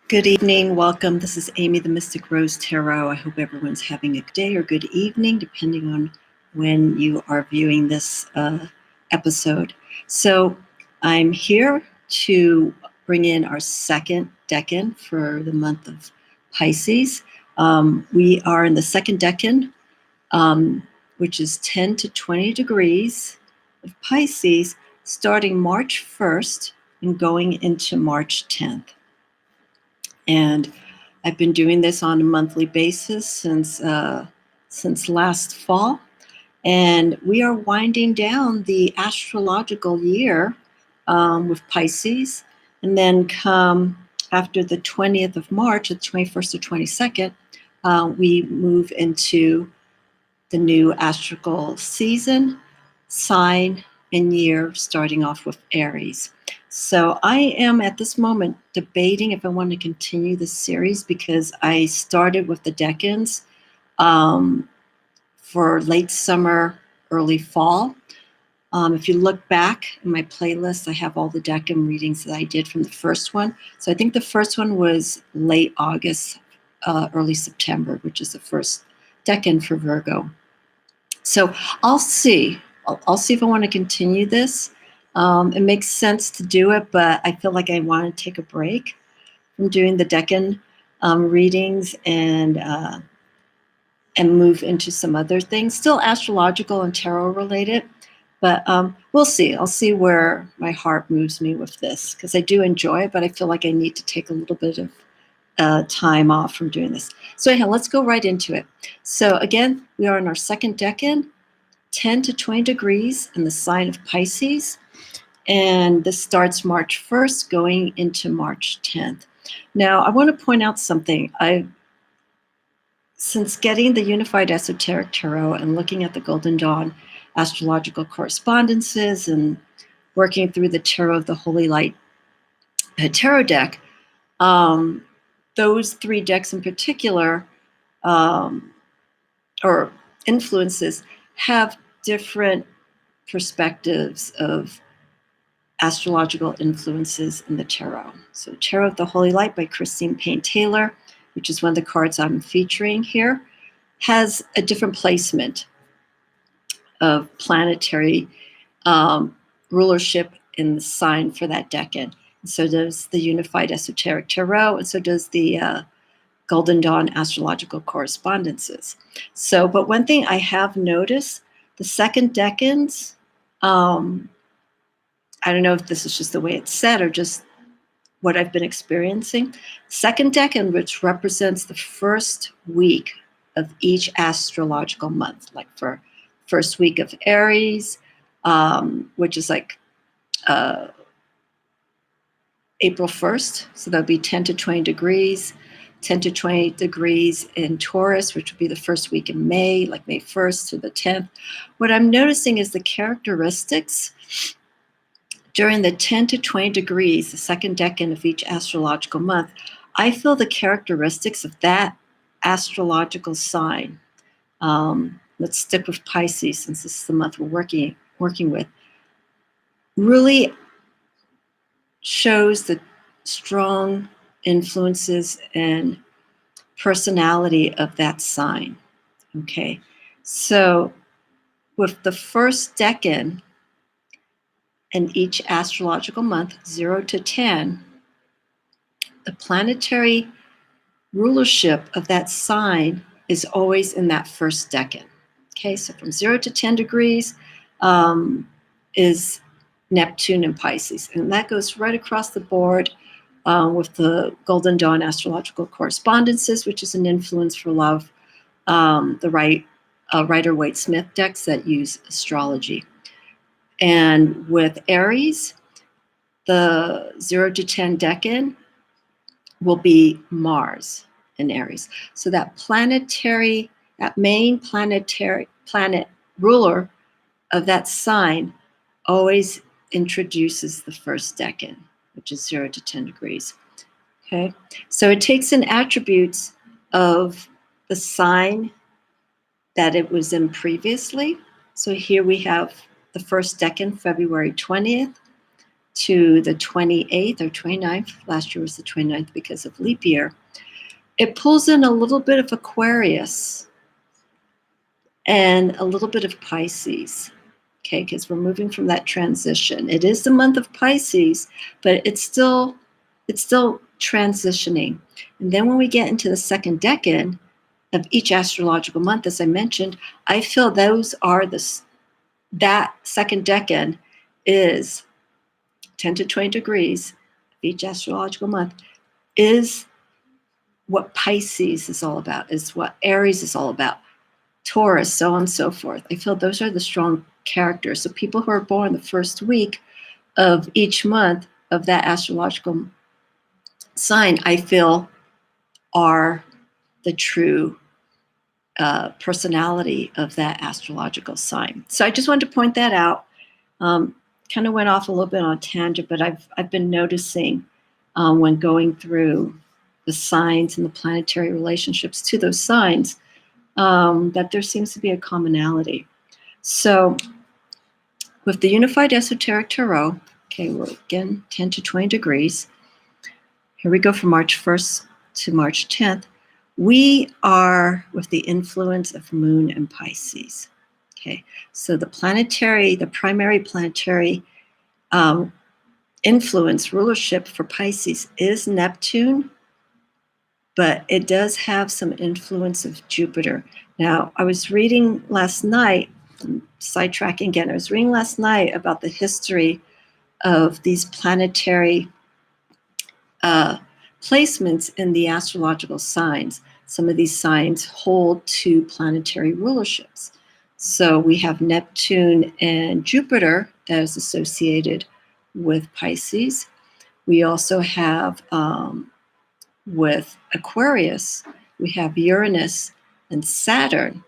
Good evening, welcome. This is Amy, the Mystic Rose Tarot. I hope everyone's having a good day or good evening, depending on when you are viewing this episode. So I'm here to bring in our second decan for the month of Pisces. We are in the second decan, which is 10 to 20 degrees of Pisces, starting March 1st and going into March 10th. And I've been doing this on a monthly basis since last fall. And we are winding down the astrological year with Pisces. And then come after the 20th of March, the 21st or 22nd, we move into the new astrological season, sign, and year, starting off with Aries. So I am at this moment debating if I want to continue this series because I started with the decans for late summer, early fall. If you look back in my playlist, I have all the decan readings that I did from the first one. So I think the first one was late August, early September, which is the first decan for Virgo. So I'll see. I'll see if I want to continue this. It makes sense to do it, but I feel like I want to take a break from doing the decan readings and move into some other things, still astrological and tarot related, but we'll see. I'll see where my heart moves me with this because I do enjoy it, but I feel like I need to take a little bit of time off from doing this. So anyhow, let's go right into it. So again, we are in our second decan, 10 to 20 degrees in the sign of Pisces. And this starts March 1st, going into March 10th. Now, I want to point out something. Since getting the Unified Esoteric Tarot and looking at the Golden Dawn astrological correspondences and working through the Tarot of the Holy Light tarot deck, those three decks in particular, or influences, have different perspectives of astrological influences in the tarot. So Tarot of the Holy Light by Christine Payne-Taylor, which is one of the cards I'm featuring here, has a different placement of planetary rulership in the sign for that decan. And so does the Unified Esoteric Tarot, and so does the Golden Dawn astrological correspondences. So, but one thing I have noticed, the second decans, I don't know if this is just the way it's said or just what I've been experiencing. Second decan, which represents the first week of each astrological month, like for first week of Aries, which is like April 1st. So that'll be 10 to 20 degrees. 10 to 20 degrees in Taurus, which would be the first week in May, like May 1st to the 10th. What I'm noticing is the characteristics during the 10 to 20 degrees, the second decan of each astrological month. I feel the characteristics of that astrological sign. Let's stick with Pisces since this is the month we're working with. Really shows the strong influences and personality of that sign. Okay, so with the first decan in each astrological month, 0 to 10, the planetary rulership of that sign is always in that first decan. Okay, so from 0 to 10 degrees is Neptune and Pisces, and that goes right across the board with the Golden Dawn astrological correspondences, which is an influence for love, the Rider-Waite-Smith decks that use astrology. And with Aries, the 0 to 10 decan will be Mars in Aries. So that main planet ruler of that sign always introduces the first decan, which is 0 to 10 degrees. Okay, so it takes in attributes of the sign that it was in previously. So here we have the first decan, February 20th, to the 28th or 29th. Last year was the 29th because of leap year. It pulls in a little bit of Aquarius and a little bit of Pisces. Okay, because we're moving from that transition. It is the month of Pisces, but it's still transitioning. And then when we get into the second decan of each astrological month, as I mentioned, I feel those are that second decan is 10 to 20 degrees of each astrological month, is what Pisces is all about, is what Aries is all about, Taurus, so on and so forth. I feel those are the strong characters. So people who are born the first week of each month of that astrological sign, I feel, are the true personality of that astrological sign. So I just wanted to point that out. Kind of went off a little bit on a tangent, but I've been noticing when going through the signs and the planetary relationships to those signs that there seems to be a commonality. So with the Unified Esoteric Tarot, okay, we're again 10 to 20 degrees. Here we go from March 1st to March 10th. We are with the influence of Moon and Pisces. Okay, so the primary planetary influence, rulership for Pisces is Neptune, but it does have some influence of Jupiter. Now, I was reading last night, sidetracking again, I was reading last night about the history of these planetary placements in the astrological signs. Some of these signs hold to planetary rulerships. So we have Neptune and Jupiter that is associated with Pisces. We also have, with Aquarius, we have Uranus and Saturn.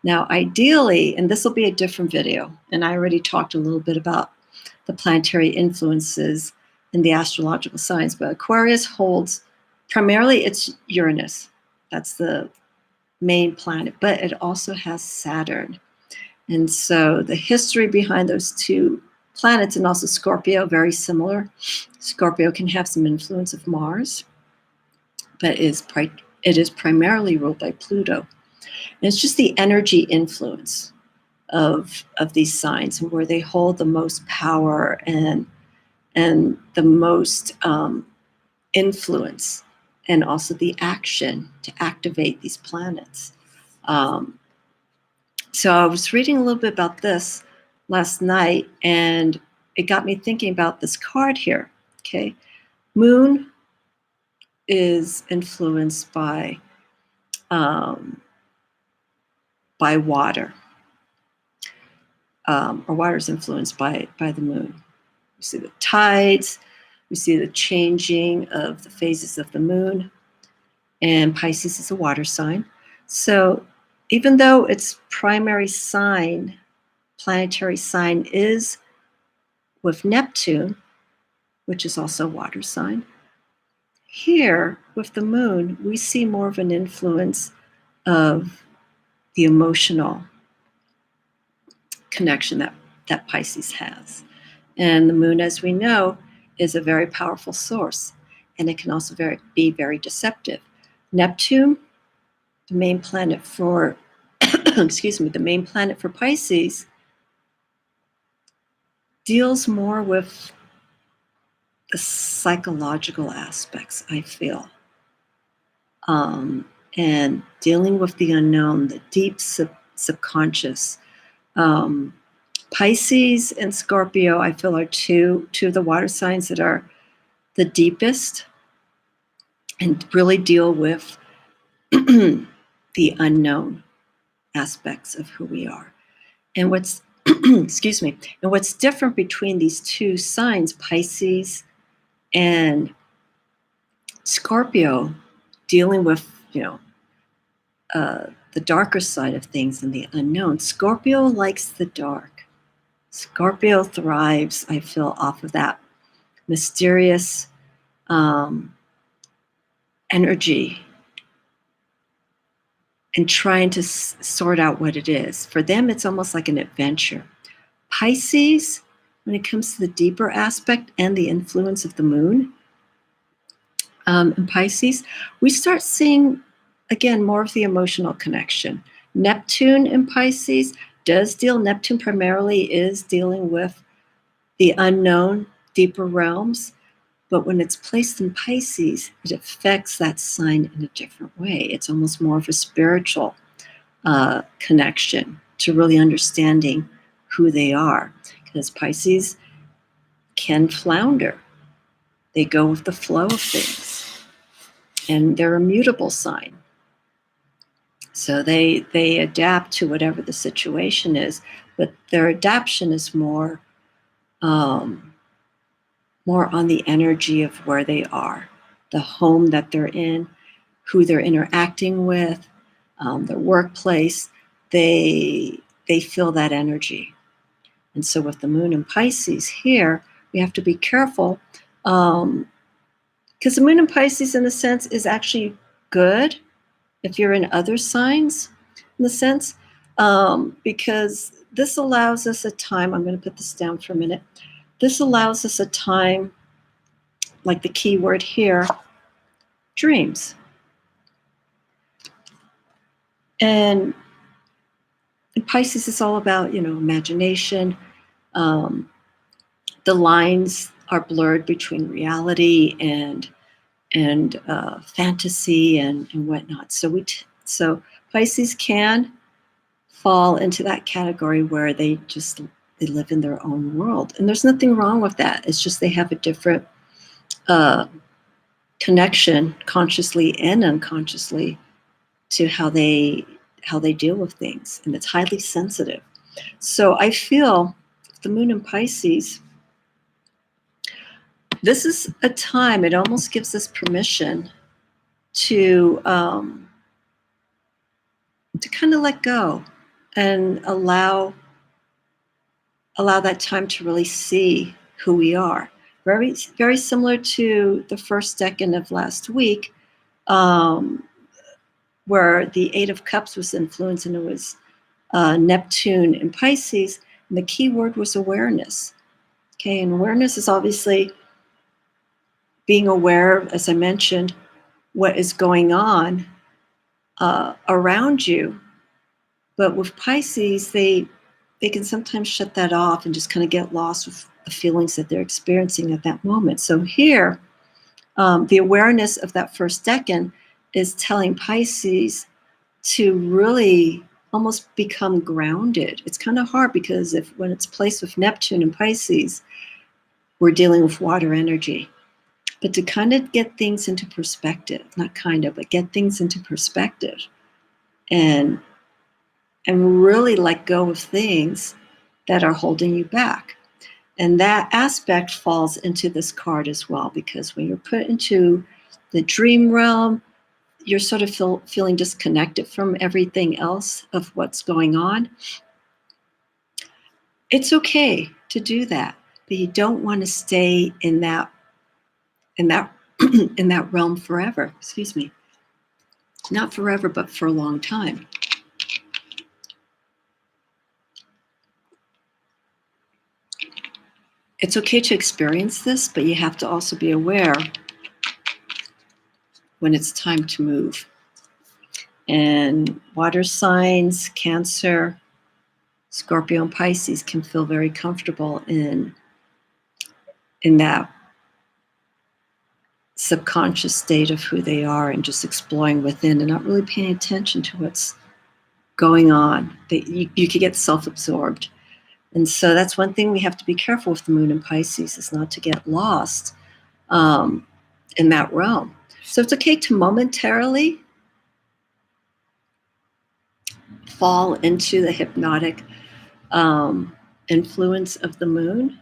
Now, ideally, and this will be a different video, and I already talked a little bit about the planetary influences in the astrological signs, but Aquarius holds, primarily it's Uranus. That's the main planet, but it also has Saturn. And so the history behind those two planets, and also Scorpio, very similar. Scorpio can have some influence of Mars, but it is primarily ruled by Pluto. And it's just the energy influence of these signs and where they hold the most power and the most influence, and also the action to activate these planets. So I was reading a little bit about this last night, and it got me thinking about this card here. Okay, Moon is influenced by water, or water is influenced by the Moon. We see the tides, we see the changing of the phases of the Moon, and Pisces is a water sign. So even though its primary sign, planetary sign, is with Neptune, which is also a water sign, here with the Moon, we see more of an influence of the emotional connection that Pisces has. And the Moon, as we know, is a very powerful source, and it can also be very deceptive. Neptune, the main planet for, the main planet for Pisces, deals more with the psychological aspects, I feel, and dealing with the unknown, the deep subconscious. Pisces and Scorpio, I feel, are two of the water signs that are the deepest and really deal with the unknown aspects of who we are. And what's and what's different between these two signs, Pisces and Scorpio, dealing with the darker side of things and the unknown. Scorpio likes the dark. Scorpio thrives, I feel, off of that mysterious energy and trying to sort out what it is. For them, it's almost like an adventure. Pisces when it comes to the deeper aspect and the influence of the moon in Pisces, we start seeing, again, more of the emotional connection. Neptune in Pisces Neptune primarily is dealing with the unknown, deeper realms. But when it's placed in Pisces, it affects that sign in a different way. It's almost more of a spiritual connection to really understanding who they are. Because Pisces can flounder. They go with the flow of things. And they're a mutable sign. So they adapt to whatever the situation is. But their adaptation is more on the energy of where they are, the home that they're in, who they're interacting with, their workplace. They feel that energy. And so with the moon in Pisces here, we have to be careful because the moon in Pisces, in a sense, is actually good if you're in other signs, in a sense, because this allows us a time. I'm going to put this down for a minute. This allows us a time, like the key word here, dreams. And Pisces is all about, imagination. The lines are blurred between reality and fantasy and whatnot. So Pisces can fall into that category where they live in their own world, and there's nothing wrong with that. It's just they have a different connection, consciously and unconsciously, to how they deal with things, and it's highly sensitive. So I feel the moon in Pisces, this is a time, it almost gives us permission to kind of let go and allow that time to really see who we are. Very, very similar to the first decan of last week, where the Eight of Cups was influenced, and it was Neptune in Pisces, and the key word was awareness. Okay, and awareness is obviously being aware, as I mentioned, what is going on around you. But with Pisces, they can sometimes shut that off and just kind of get lost with the feelings that they're experiencing at that moment. So here, the awareness of that first decan is telling Pisces to really almost become grounded. It's kind of hard because when it's placed with Neptune and Pisces, we're dealing with water energy. But to kind of get things into perspective, but get things into perspective and really let go of things that are holding you back. And that aspect falls into this card as well, because when you're put into the dream realm, you're sort of feeling disconnected from everything else of what's going on. It's okay to do that, but you don't want to stay in that in that realm forever. Excuse me. Not forever, but for a long time. It's okay to experience this, but you have to also be aware when it's time to move. And water signs, Cancer, Scorpio, and Pisces can feel very comfortable in that subconscious state of who they are and just exploring within and not really paying attention to what's going on. You could get self-absorbed. And so that's one thing we have to be careful with the moon in Pisces, is not to get lost in that realm. So it's okay to momentarily fall into the hypnotic influence of the moon,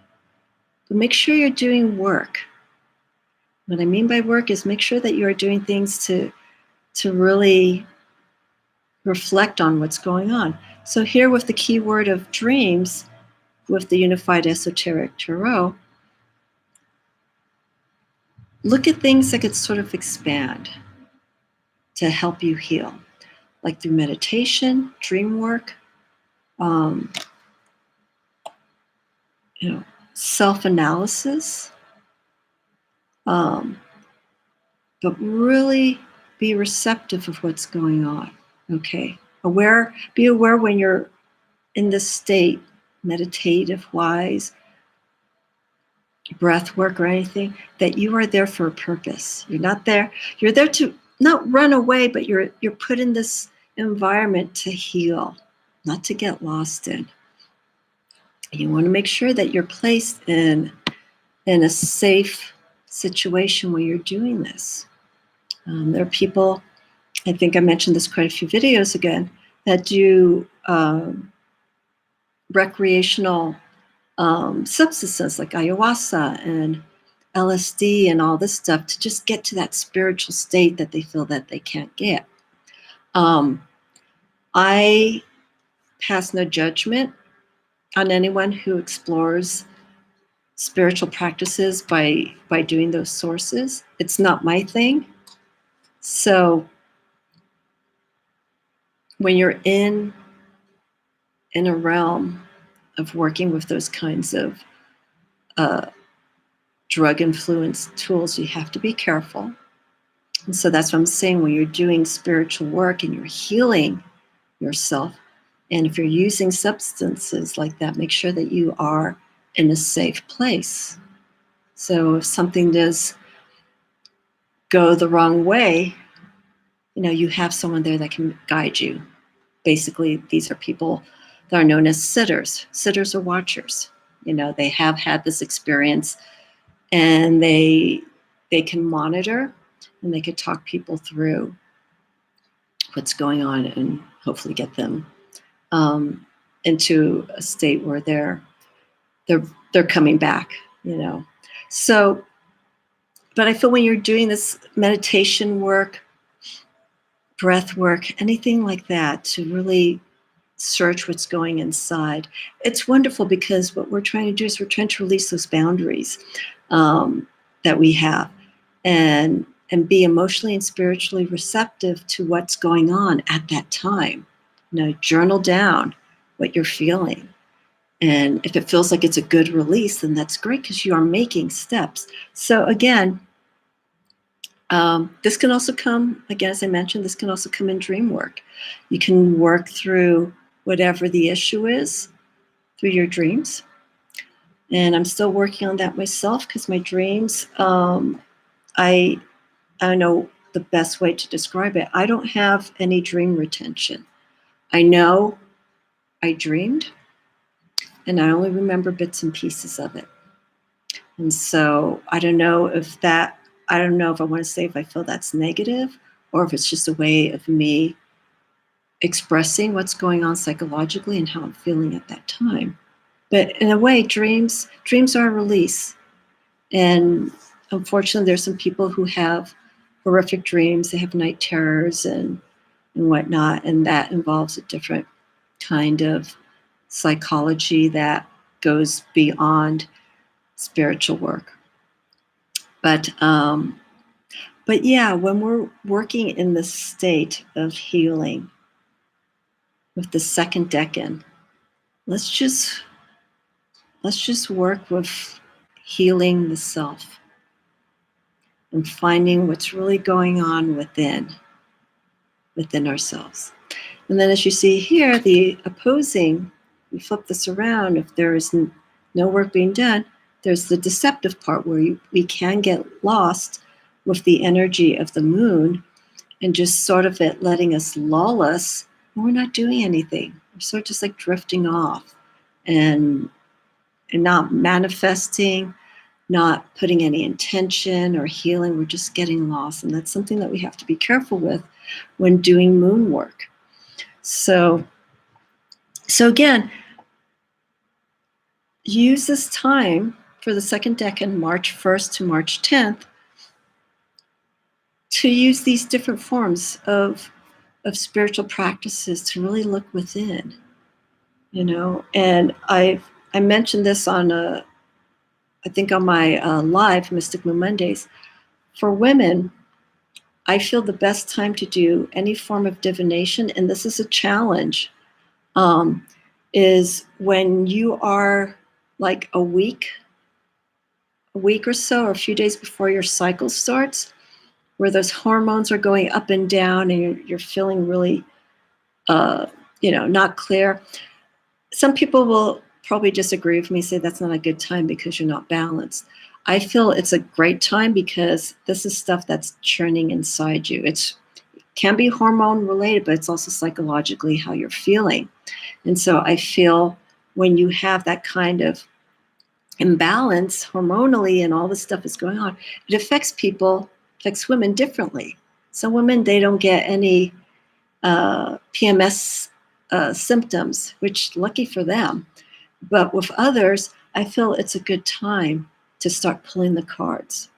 but make sure you're doing work. What I mean by work is make sure that you are doing things to really reflect on what's going on. So here with the keyword of dreams, with the Unified Esoteric Tarot, look at things that could sort of expand to help you heal, like through meditation, dream work, self-analysis, but really be receptive of what's going on. Okay, be aware when you're in this state, meditative wise, breath work or anything, that you are there for a purpose. You're there to not run away, but you're put in this environment to heal, not to get lost in. You want to make sure that you're placed in a safe situation where you're doing this. There are people, I think I mentioned this quite a few videos ago, that do recreational substances like ayahuasca and LSD and all this stuff to just get to that spiritual state that they feel that they can't get. I pass no judgment on anyone who explores spiritual practices by doing those sources. It's not my thing. So when you're in a realm of working with those kinds of drug influenced tools, you have to be careful. And so that's what I'm saying, when you're doing spiritual work and you're healing yourself, and if you're using substances like that, make sure that you are in a safe place. So if something does go the wrong way, you have someone there that can guide you. Basically, these are people that are known as sitters. Sitters are watchers. They have had this experience, and they can monitor, and they could talk people through what's going on and hopefully get them into a state where they're coming back. So, but I feel when you're doing this meditation work, breath work, anything like that, to really search what's going inside, it's wonderful, because what we're trying to do is we're trying to release those boundaries that we have, and be emotionally and spiritually receptive to what's going on at that time. Journal down what you're feeling. And if it feels like it's a good release, then that's great, because you are making steps. So again, this can also come, again, as I mentioned, this can also come in dream work. You can work through whatever the issue is through your dreams. And I'm still working on that myself, because my dreams, I don't know the best way to describe it. I don't have any dream retention. I know I dreamed, and I only remember bits and pieces of it. And so I don't know if I want to say if I feel that's negative, or if it's just a way of me expressing what's going on psychologically and how I'm feeling at that time. But in a way, dreams are a release. And unfortunately, there's some people who have horrific dreams. They have night terrors and whatnot, and that involves a different kind of psychology that goes beyond spiritual work. But yeah, when we're working in the state of healing with the second decan, let's just work with healing the self and finding what's really going on within ourselves. And then, as you see here, the opposing, we flip this around. If there is no work being done, there's the deceptive part where we can get lost with the energy of the moon, and just sort of it letting us lull us, and we're not doing anything. We're sort of just like drifting off and not manifesting, not putting any intention or healing. We're just getting lost. And that's something that we have to be careful with when doing moon work. So again, use this time for the second decan, March 1st to March 10th, to use these different forms of spiritual practices to really look within, And I mentioned this on I think on my live Mystic Moon Mondays. For women, I feel the best time to do any form of divination, and this is a challenge, is when you are like a week a week or so, or a few days before your cycle starts, where those hormones are going up and down and you're feeling really, not clear. Some people will probably disagree with me, say that's not a good time because you're not balanced. I feel it's a great time because this is stuff that's churning inside you. It can be hormone related, but it's also psychologically how you're feeling. And so I feel when you have that kind of imbalance hormonally and all this stuff is going on, it affects women differently. Some women, they don't get any PMS symptoms, which lucky for them. But with others, I feel it's a good time to start pulling the cards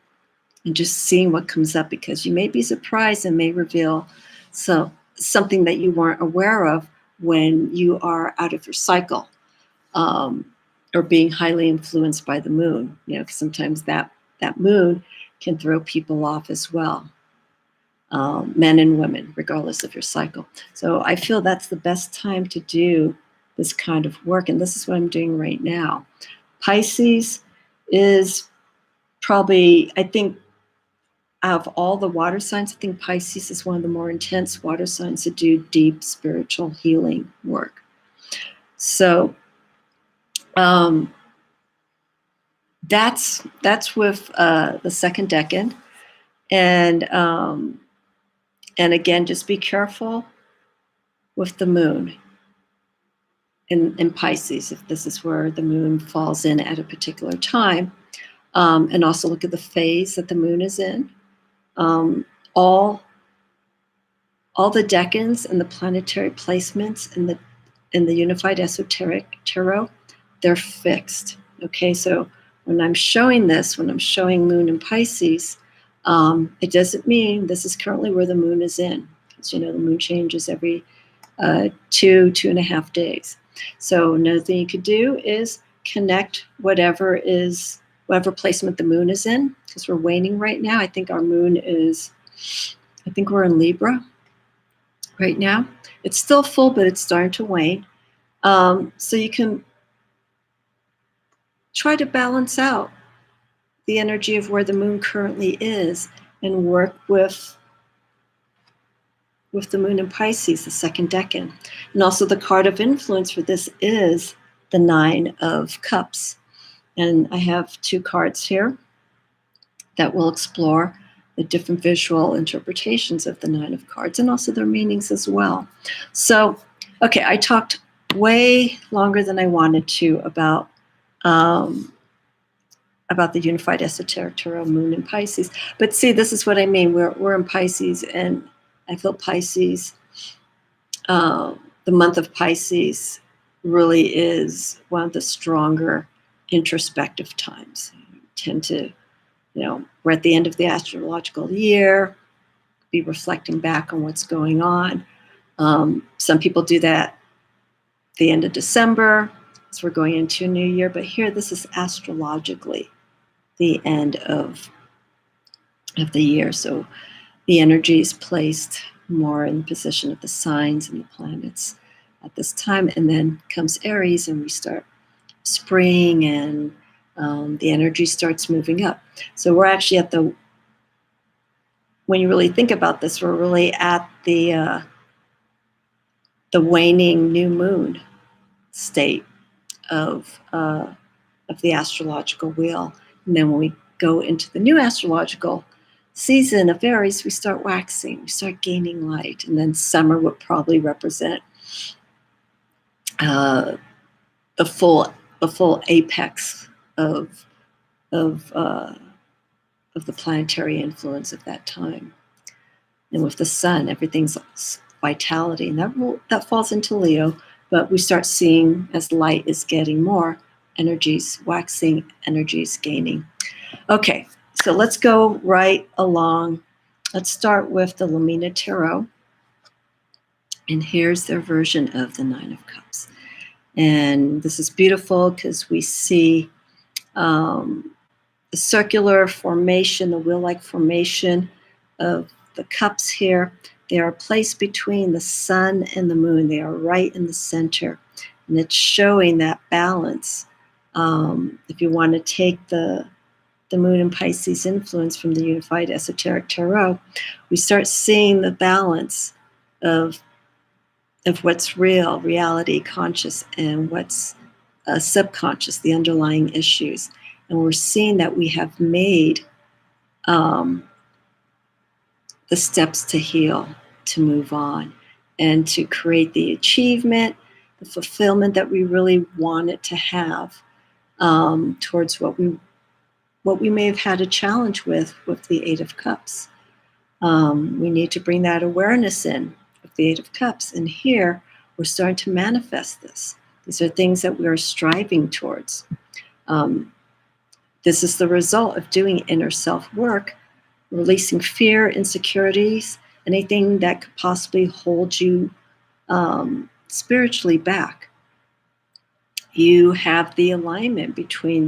and just seeing what comes up, because you may be surprised and may reveal something that you weren't aware of when you are out of your cycle, or being highly influenced by the moon. Because sometimes that moon can throw people off as well. Men and women, regardless of your cycle. So I feel that's the best time to do this kind of work. And this is what I'm doing right now. Pisces is probably, I think, out of all the water signs, I think Pisces is one of the more intense water signs to do deep spiritual healing work. So that's with the second decan. And again, just be careful with the moon in Pisces, if this is where the moon falls in at a particular time. And also look at the phase that the moon is in. All the decans and the planetary placements in the Unified Esoteric Tarot, they're fixed. Okay, so when I'm showing moon in Pisces, it doesn't mean this is currently where the moon is in. Because the moon changes every 2.5 days. So another thing you could do is connect whatever placement the moon is in, because we're waning right now. I think we're in Libra right now. It's still full, but it's starting to wane. So you can try to balance out the energy of where the moon currently is and work with the moon in Pisces, the second decan. And also the card of influence for this is the 9 of Cups. And I have 2 cards here that will explore the different visual interpretations of the 9 of cards and also their meanings as well. So, okay, I talked way longer than I wanted to about the Unified Esoteric Tarot moon in Pisces. But see, this is what I mean. We're in Pisces, and I feel Pisces, the month of Pisces really is one of the stronger introspective times. You tend to, we're at the end of the astrological year, be reflecting back on what's going on. Some people do that the end of December, so we're going into a new year. But here, this is astrologically the end of the year. So the energy is placed more in the position of the signs and the planets at this time. And then comes Aries, and we start spring, and the energy starts moving up. So we're actually when you really think about this, we're really at the waning new moon state of the astrological wheel. And then when we go into the new astrological season of Aries, we start waxing, we start gaining light. And then summer would probably represent the full apex of the planetary influence of that time. And with the sun, everything's vitality, and that falls into Leo. But we start seeing, as light is getting more, energies waxing, energies gaining. Okay, so let's go right along. Let's start with the Lamina Tarot. And here's their version of the 9 of Cups. And this is beautiful because we see the circular formation, the wheel-like formation of the cups here. They are placed between the sun and the moon. They are right in the center. And it's showing that balance. If you want to take the the Moon in Pisces influence from the Unified Esoteric Tarot, we start seeing the balance of what's real, reality, conscious, and what's subconscious, the underlying issues. And we're seeing that we have made the steps to heal, to move on, and to create the achievement, the fulfillment that we really wanted to have towards what we may have had a challenge with the Eight of Cups. We need to bring that awareness in with the Eight of Cups. And here, we're starting to manifest this. These are things that we are striving towards. This is the result of doing inner self-work, releasing fear, insecurities, anything that could possibly hold you spiritually back. You have the alignment between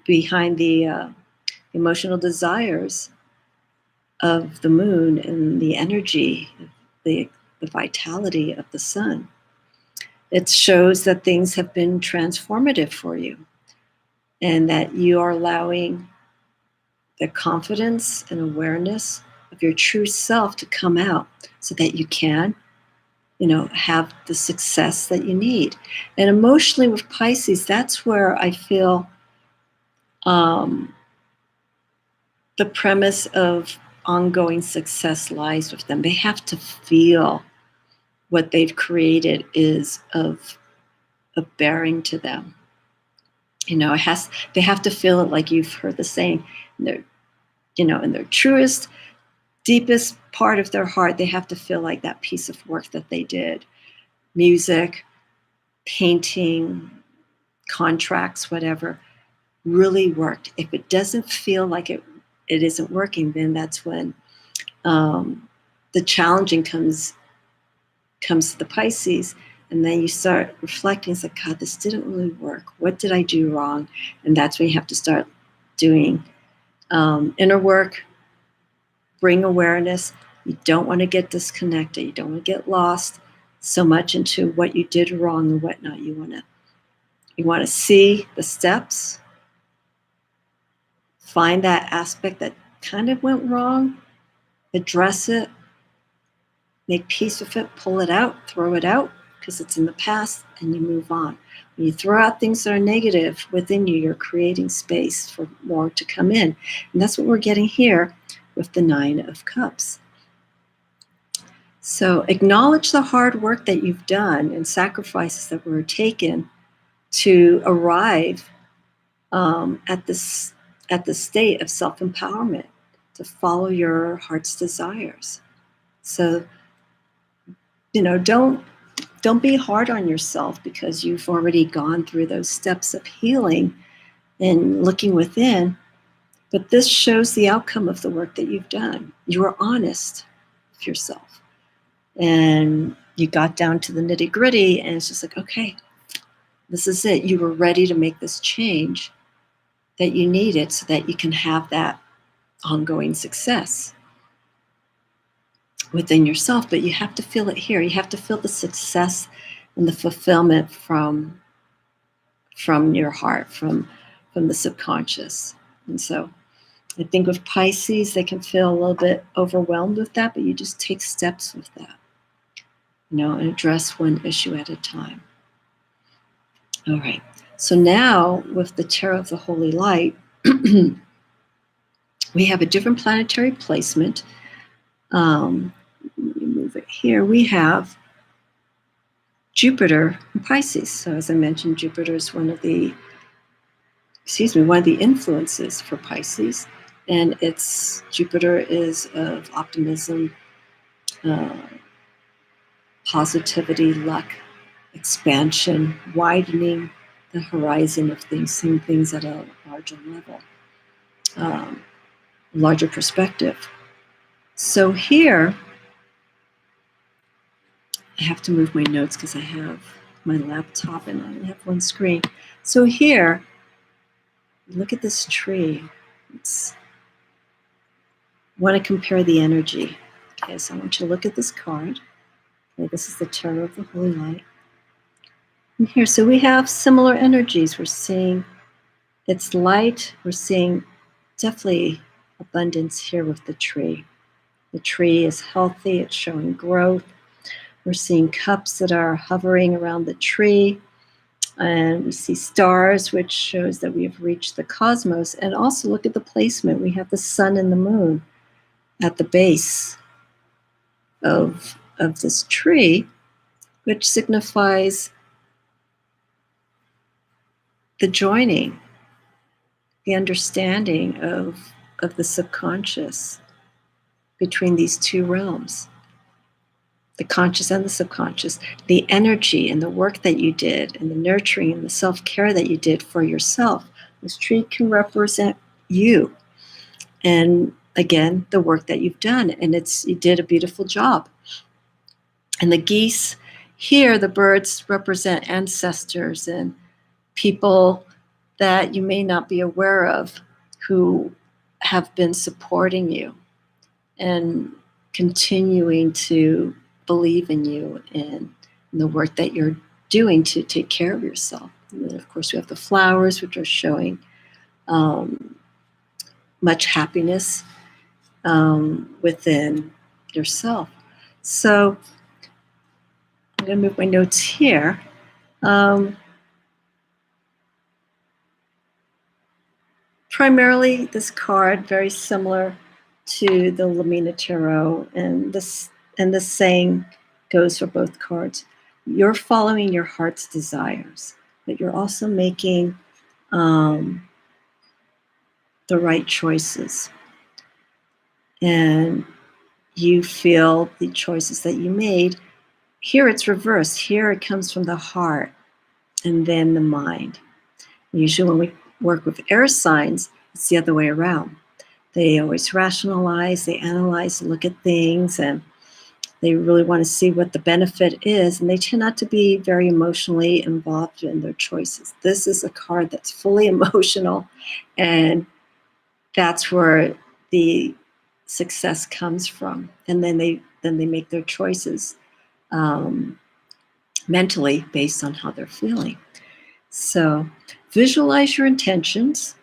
behind the emotional desires of the moon and the energy, the vitality of the sun. It shows that things have been transformative for you and that you are allowing the confidence and awareness of your true self to come out so that you can, have the success that you need. And emotionally with Pisces, that's where I feel the premise of ongoing success lies with them. They have to feel what they've created is of bearing to them. They have to feel it, like you've heard the saying, in their truest, deepest part of their heart, they have to feel like that piece of work that they did, music, painting, contracts, whatever, really worked. If it doesn't feel like it isn't working, then that's when the challenging comes to the Pisces. And then you start reflecting, it's like, God, this didn't really work. What did I do wrong? And that's when you have to start doing inner work, bring awareness. You don't want to get disconnected. You don't want to get lost so much into what you did wrong and whatnot. You want to see the steps, find that aspect that kind of went wrong, address it, make peace with it, pull it out, throw it out, because it's in the past, and you move on. When you throw out things that are negative within you, you're creating space for more to come in. And that's what we're getting here with the Nine of Cups. So acknowledge the hard work that you've done and sacrifices that were taken to arrive at the state of self-empowerment, to follow your heart's desires. So, don't be hard on yourself because you've already gone through those steps of healing and looking within. But this shows the outcome of the work that you've done. You were honest with yourself. And you got down to the nitty-gritty, and it's just like, okay, this is it. You were ready to make this change that you needed so that you can have that ongoing success within yourself. But you have to feel it here. You have to feel the success and the fulfillment from your heart, from the subconscious. And so I think with Pisces, they can feel a little bit overwhelmed with that, but you just take steps with that, and address one issue at a time. All right. So now with the Tarot of the Holy Light, we have a different planetary placement. Let me move it here. We have Jupiter in Pisces. So as I mentioned, Jupiter is one of the influences for Pisces. And Jupiter is of optimism, positivity, luck, expansion, widening the horizon of things, seeing things at a larger level, larger perspective. So here, I have to move my notes because I have my laptop and I only have one screen. So here, look at this tree. I want to compare the energy. Okay, so I want you to look at this card. Okay, this is the Tarot of the Holy Light. And here, so we have similar energies. We're seeing It's light. We're seeing definitely abundance here with the tree. The tree is healthy. It's showing growth. We're seeing cups that are hovering around the tree. And we see stars, which shows that we have reached the cosmos. And also look at the placement. We have the sun and the moon at the base of this tree, which signifies the joining, the understanding of the subconscious between these two realms, the conscious and the subconscious, the energy and the work that you did and the nurturing and the self-care that you did for yourself. This tree can represent you. And again, the work that you've done. And you did a beautiful job. And the geese here, the birds represent ancestors and people that you may not be aware of who have been supporting you and continuing to believe in you and in the work that you're doing to take care of yourself. And then, of course, we have the flowers, which are showing much happiness within yourself. So I'm going to move my notes here. Primarily, this card, very similar to the Lamina Tarot, and this saying goes for both cards. You're following your heart's desires, but you're also making the right choices. And you feel the choices that you made. Here it's reversed. Here it comes from the heart and then the mind. Usually when we work with air signs, it's the other way around. They always rationalize, they analyze, look at things, and they really want to see what the benefit is, and they tend not to be very emotionally involved in their choices. This is a card that's fully emotional, and that's where the success comes from. And then they make their choices mentally based on how they're feeling. So visualize your intentions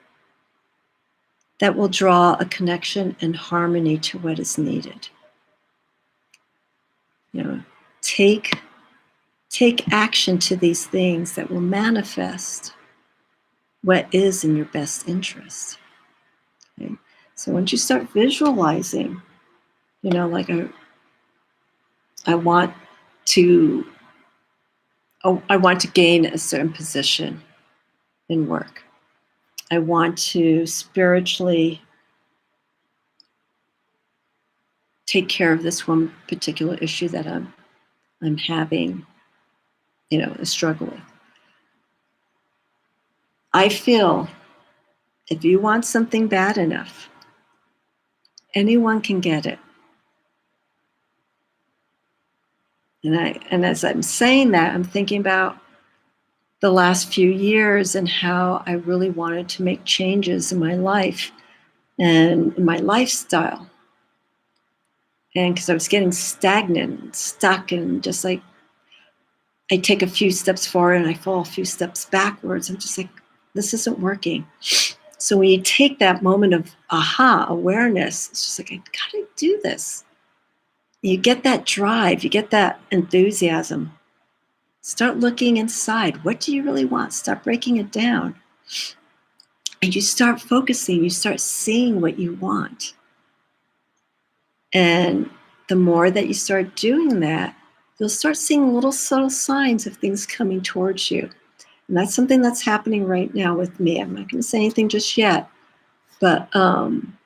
that will draw a connection and harmony to what is needed. Take action to these things that will manifest what is in your best interest. Okay? So once you start visualizing, like I want to gain a certain position in work. I want to spiritually take care of this one particular issue that I'm having, a struggle with. I feel if you want something bad enough, anyone can get it. And as I'm saying that, I'm thinking about the last few years and how I really wanted to make changes in my life and in my lifestyle. And because I was getting stagnant and stuck, and just like I take a few steps forward and I fall a few steps backwards. I'm just like, this isn't working. So when you take that moment of aha, awareness, it's just like, I gotta do this. You get that drive, you get that enthusiasm. Start looking inside. What do you really want? Start breaking it down. And you start focusing, you start seeing what you want. And the more that you start doing that, you'll start seeing little subtle signs of things coming towards you. And that's something that's happening right now with me. I'm not going to say anything just yet, but I'm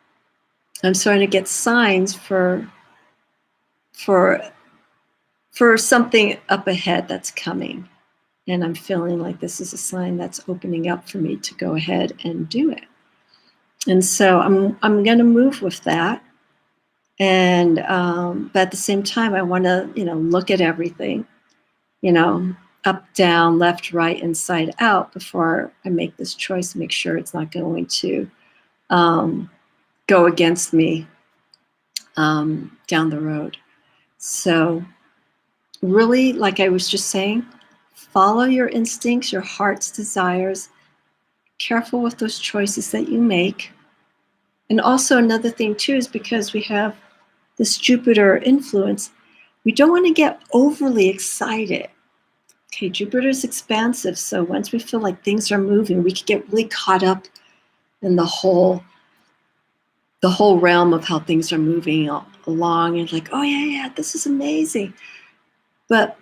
starting to get signs for something up ahead that's coming. And I'm feeling like this is a sign that's opening up for me to go ahead and do it. And so I'm going to move with that. And but at the same time, I want to, look at everything, up, down, left, right, inside out before I make this choice. Make sure it's not going to go against me down the road. So really, like I was just saying, follow your instincts, your heart's desires. careful with those choices that you make. And also another thing too is because we have this Jupiter influence, we don't want to get overly excited. Okay, Jupiter is expansive, so once we feel like things are moving, we could get really caught up in the whole realm of how things are moving along, and like, oh yeah, this is amazing. But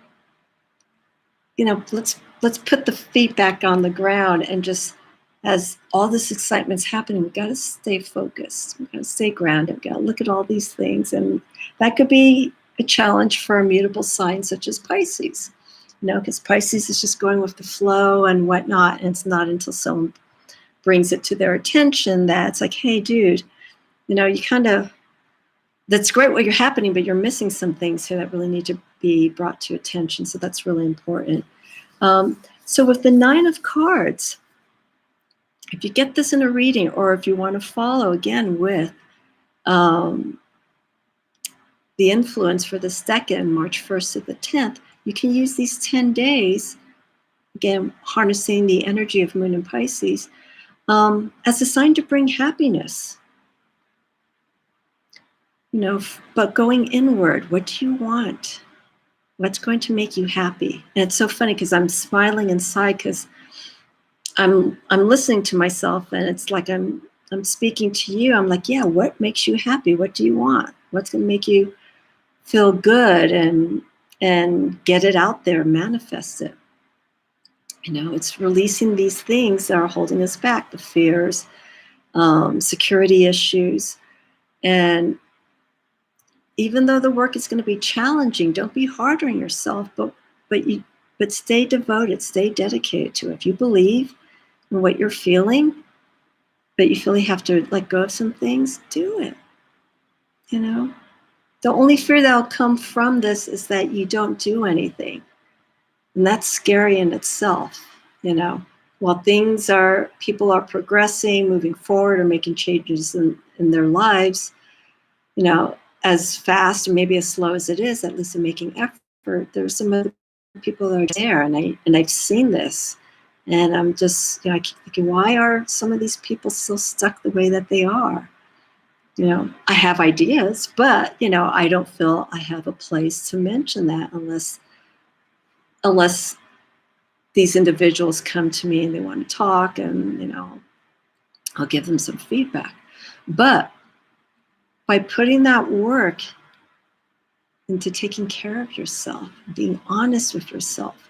let's put the feet back on the ground, and just as all this excitement's happening, we got to stay focused. We got to stay grounded. We got to look at all these things, and that could be a challenge for a mutable sign such as Pisces. Because Pisces is just going with the flow and whatnot, and it's not until someone brings it to their attention that it's like, hey, dude, you kind of, that's great what you're happening, but you're missing some things here that really need to be brought to attention. So that's really important. So with the 9 of cards, if you get this in a reading, or if you want to follow again with the influence for this decan, March 1st to the 10th, you can use these 10 days, again, harnessing the energy of Moon and Pisces, as a sign to bring happiness. But going inward, what do you want? What's going to make you happy? And it's so funny because I'm smiling inside because I'm listening to myself, and it's like I'm speaking to you. I'm like, yeah, what makes you happy? What do you want? What's going to make you feel good and get it out there, manifest it? It's releasing these things that are holding us back, the fears, security issues. And even though the work is going to be challenging, don't be hard on yourself, but stay devoted, stay dedicated to it. If you believe in what you're feeling, but you feel you have to let go of some things, do it. The only fear that will come from this is that you don't do anything. And that's scary in itself, While people are progressing, moving forward, or making changes in their lives, as fast or maybe as slow as it is, at least in making effort, there's some other people that are there. And I've seen this. And I'm just, I keep thinking, why are some of these people still stuck the way that they are? I have ideas, but, I don't feel I have a place to mention that unless these individuals come to me and they want to talk, and, I'll give them some feedback. But by putting that work into taking care of yourself, being honest with yourself,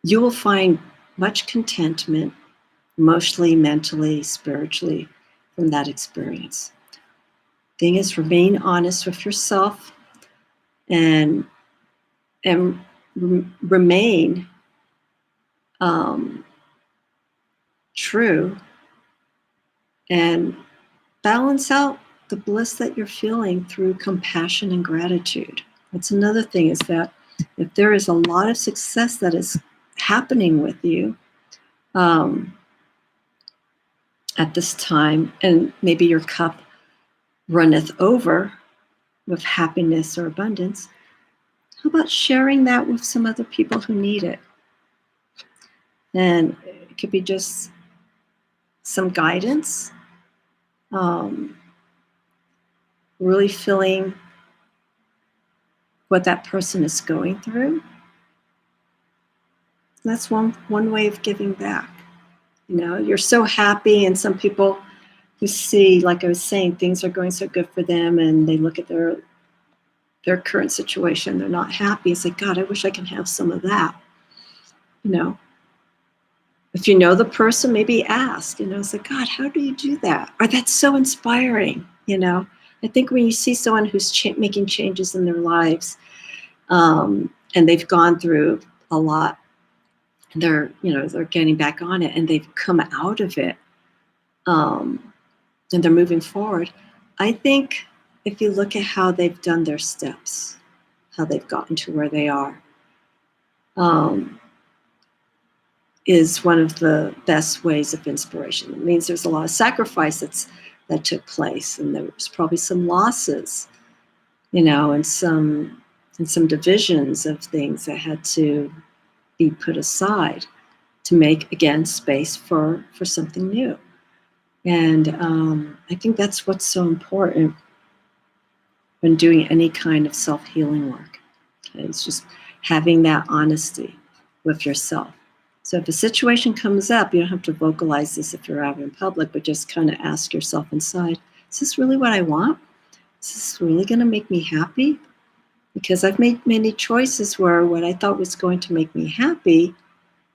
you will find much contentment, emotionally, mentally, spiritually, from that experience. Thing is, remain honest with yourself and remain true, and balance out the bliss that you're feeling through compassion and gratitude. That's another thing, is that if there is a lot of success that is happening with you at this time, and maybe your cup runneth over with happiness or abundance, how about sharing that with some other people who need it? And it could be just some guidance, really feeling what that person is going through. That's one way of giving back. You're so happy, and some people who see, like I was saying, things are going so good for them, and they look at their current situation, they're not happy. It's like, God, I wish I can have some of that. If you know the person, maybe ask, it's like, God, how do you do that? Or that's so inspiring. I think when you see someone who's making changes in their lives, and they've gone through a lot, and they're getting back on it, and they've come out of it, and they're moving forward. I think if you look at how they've done their steps, how they've gotten to where they are, is one of the best ways of inspiration. It means there's a lot of sacrifice that took place, and there was probably some losses, and some divisions of things that had to be put aside to make, again, space for something new. And I think that's what's so important when doing any kind of self-healing work. Okay? It's just having that honesty with yourself. So if a situation comes up, you don't have to vocalize this if you're out in public, but just kind of ask yourself inside, is this really what I want? Is this really going to make me happy? Because I've made many choices where what I thought was going to make me happy,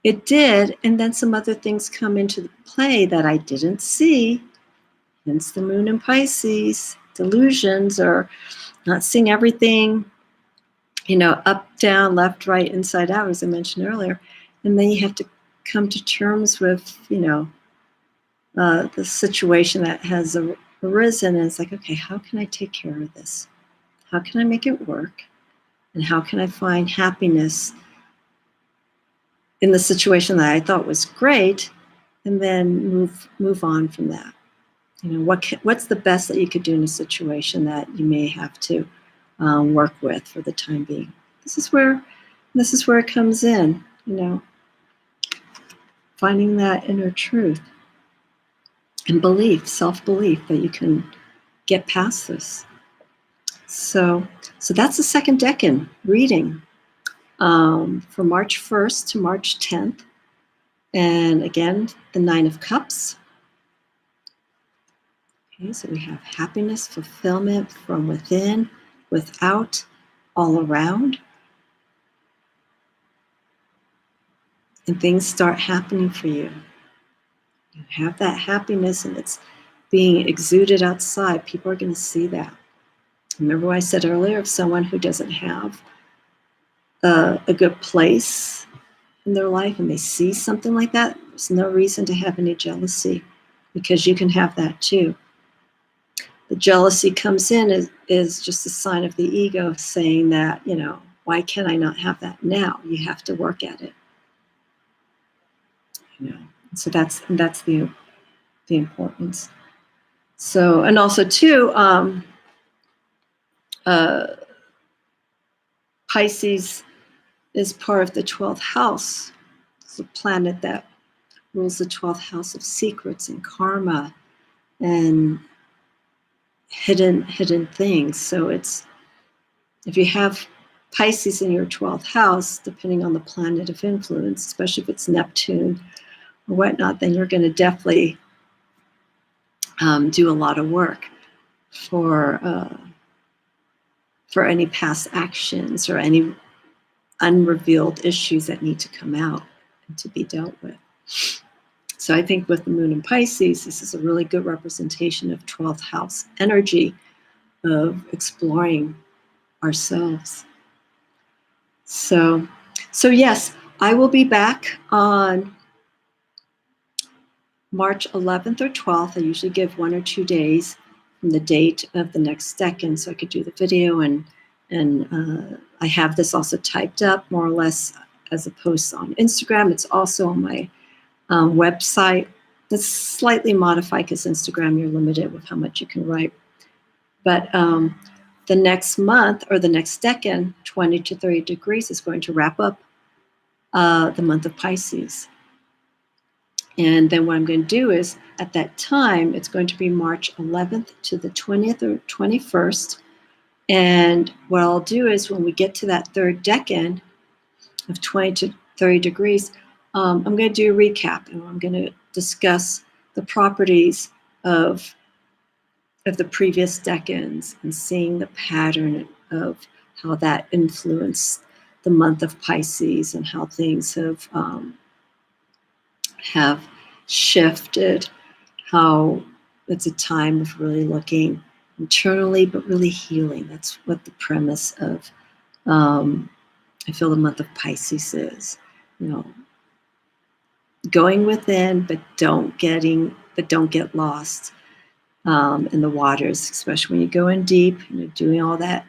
it did, and then some other things come into play that I didn't see, hence the moon in Pisces, delusions, or not seeing everything, up, down, left, right, inside out, as I mentioned earlier. And then you have to come to terms with, the situation that has arisen. And it's like, okay, how can I take care of this? How can I make it work? And how can I find happiness in the situation that I thought was great, and then move on from that? What's the best that you could do in a situation that you may have to work with for the time being? This is where it comes in. Finding that inner truth and belief, self-belief that you can get past this. So that's the second decan reading for March 1st to March 10th. And again, the 9 of Cups. Okay, so we have happiness, fulfillment from within, without, all around. And things start happening for you. You have that happiness and it's being exuded outside. People are going to see that. Remember what I said earlier of someone who doesn't have a good place in their life and they see something like that? There's no reason to have any jealousy, because you can have that too. The jealousy comes in is just a sign of the ego saying that, why can I not have that now? You have to work at it. So that's the importance. So, and also too, Pisces is part of the 12th house. It's a planet that rules the 12th house of secrets and karma and hidden things. So it's, if you have Pisces in your 12th house, depending on the planet of influence, especially if it's Neptune or whatnot, then you're going to definitely do a lot of work for any past actions or any unrevealed issues that need to come out and to be dealt with. So I think with the moon in Pisces, this is a really good representation of 12th house energy of exploring ourselves. So yes, I will be back on March 11th or 12th. I usually give 1 or 2 days from the date of the next decan, so I could do the video, and I have this also typed up more or less as a post on Instagram. It's also on my website. It's slightly modified because Instagram, you're limited with how much you can write. But the next month, or the next decan, 20 to 30 degrees, is going to wrap up the month of Pisces. And then what I'm going to do is, at that time, it's going to be March 11th to the 20th or 21st. And what I'll do is, when we get to that third decan of 20 to 30 degrees, I'm going to do a recap, and I'm going to discuss the properties of the previous decans and seeing the pattern of how that influenced the month of Pisces and how things have shifted, how it's a time of really looking internally, but really healing. That's what the premise of, I feel, the month of Pisces is. Going within, but don't get lost in the waters, especially when you go in deep, doing all that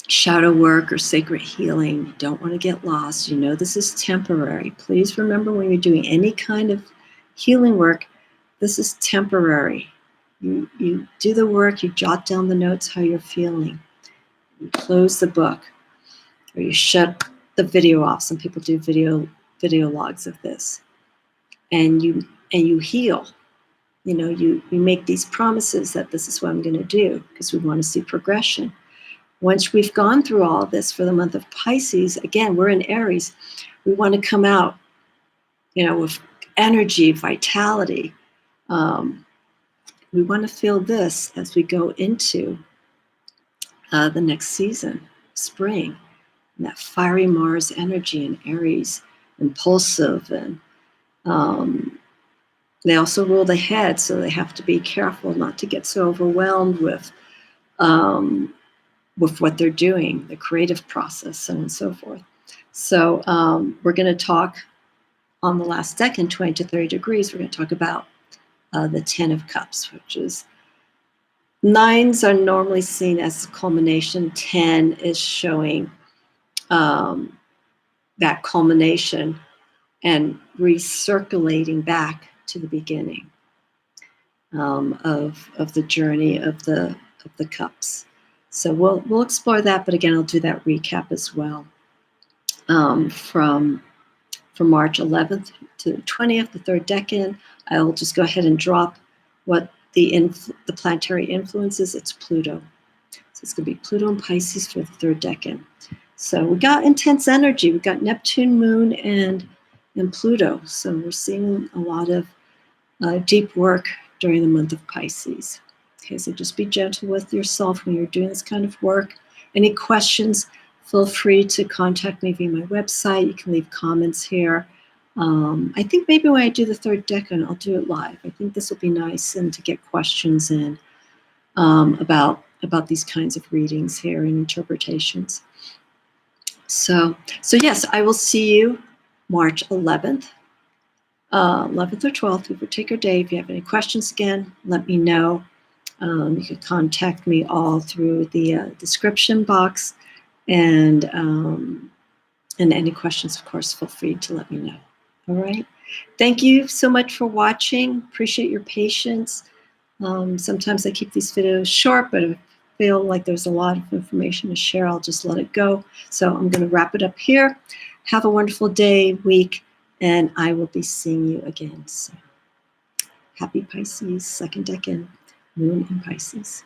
shadow work or sacred healing. You don't want to get lost. This is temporary. Please remember, when you're doing any kind of healing work, this is temporary. You do the work, you jot down the notes how you're feeling. You close the book, or you shut the video off. Some people do video logs of this, and you heal. You know, you make these promises that this is what I'm going to do because we want to see progression. Once we've gone through all this for the month of Pisces, again, we're in Aries. We want to come out, you know, with energy, vitality. We want to feel this as we go into the next season, spring. And that fiery Mars energy in Aries, impulsive, and they also rule the head, so they have to be careful not to get so overwhelmed with what they're doing, the creative process, so on and so forth. So we're going to talk on the last decan, 20 to 30 degrees. We're going to talk about the 10 of Cups, which is 9s are normally seen as the culmination. 10 is showing that culmination and recirculating back to the beginning of the journey of the cups. So we'll explore that, but again, I'll do that recap as well from March 11th to 20th, the third decan. I'll just go ahead and drop what the planetary influence is. It's Pluto. So it's going to be Pluto and Pisces for the third decan. So we got intense energy. We got Neptune, Moon, and Pluto. So we're seeing a lot of deep work during the month of Pisces. Okay, so just be gentle with yourself when you're doing this kind of work. Any questions, feel free to contact me via my website. You can leave comments here. I think maybe when I do the third decan, I'll do it live. I think this will be nice and to get questions in about these kinds of readings here and interpretations. So yes, I will see you March 11th. 11th or 12th, we would take your day. If you have any questions, again, let me know. You can contact me all through the description box, and any questions, of course, feel free to let me know. All right. Thank you so much for watching. Appreciate your patience. Sometimes I keep these videos short, but if I feel like there's a lot of information to share, I'll just let it go. So I'm going to wrap it up here. Have a wonderful day, week, and I will be seeing you again soon. Happy Pisces, second decan, Moon in Pisces.